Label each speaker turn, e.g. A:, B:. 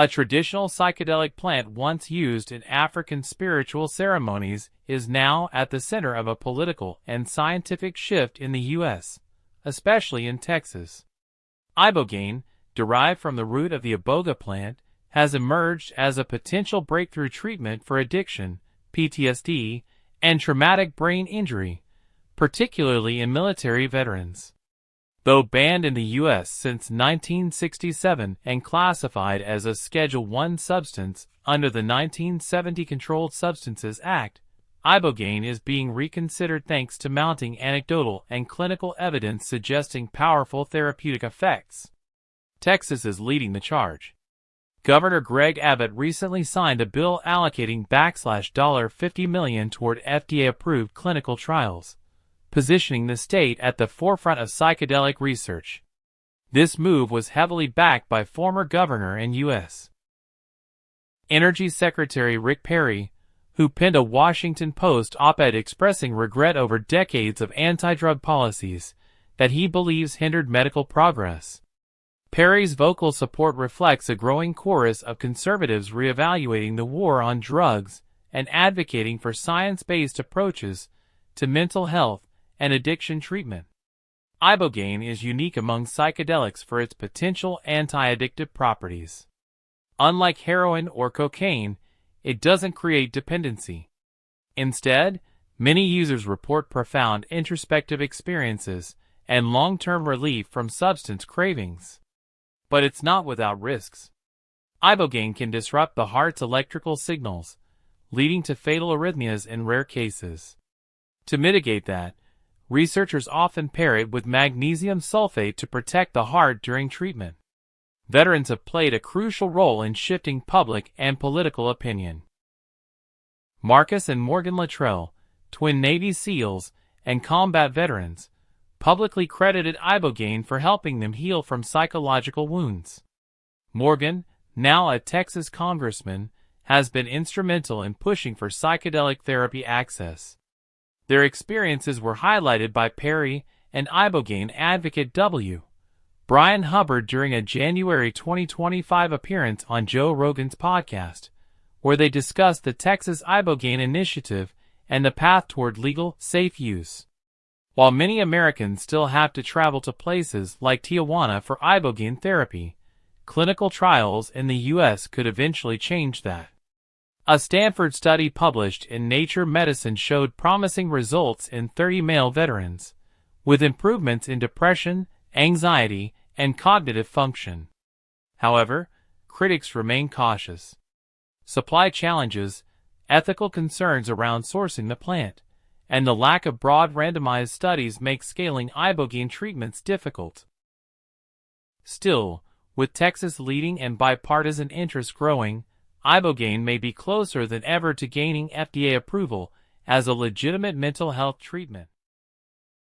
A: A traditional psychedelic plant once used in African spiritual ceremonies is now at the center of a political and scientific shift in the U.S., especially in Texas. Ibogaine, derived from the root of the Iboga plant, has emerged as a potential breakthrough treatment for addiction, PTSD, and traumatic brain injury, particularly in military veterans. Though banned in the U.S. since 1967 and classified as a Schedule I substance under the 1970 Controlled Substances Act, Ibogaine is being reconsidered thanks to mounting anecdotal and clinical evidence suggesting powerful therapeutic effects. Texas is leading the charge. Governor Greg Abbott recently signed a bill allocating $50 million toward FDA-approved clinical trials, positioning the state at the forefront of psychedelic research. This move was heavily backed by former Governor and U.S. Energy Secretary Rick Perry, who penned a Washington Post op-ed expressing regret over decades of anti-drug policies that he believes hindered medical progress. Perry's vocal support reflects a growing chorus of conservatives reevaluating the war on drugs and advocating for science-based approaches to mental health and addiction treatment. Ibogaine is unique among psychedelics for its potential anti-addictive properties. Unlike heroin or cocaine, it doesn't create dependency. Instead, many users report profound introspective experiences and long-term relief from substance cravings. But it's not without risks. Ibogaine can disrupt the heart's electrical signals, leading to fatal arrhythmias in rare cases. To mitigate that, researchers often pair it with magnesium sulfate to protect the heart during treatment. Veterans have played a crucial role in shifting public and political opinion. Marcus and Morgan Luttrell, twin Navy SEALs and combat veterans, publicly credited Ibogaine for helping them heal from psychological wounds. Morgan, now a Texas Congressman, has been instrumental in pushing for psychedelic therapy access. Their experiences were highlighted by Perry and Ibogaine advocate W. Brian Hubbard during a January 2025 appearance on Joe Rogan's podcast, where they discussed the Texas Ibogaine initiative and the path toward legal, safe use. While many Americans still have to travel to places like Tijuana for Ibogaine therapy, clinical trials in the U.S. could eventually change that. A Stanford study published in Nature Medicine showed promising results in 30 male veterans, with improvements in depression, anxiety, and cognitive function. However, critics remain cautious. Supply challenges, ethical concerns around sourcing the plant, and the lack of broad randomized studies make scaling Ibogaine treatments difficult. Still, with Texas leading and bipartisan interest growing, Ibogaine may be closer than ever to gaining FDA approval as a legitimate mental health treatment.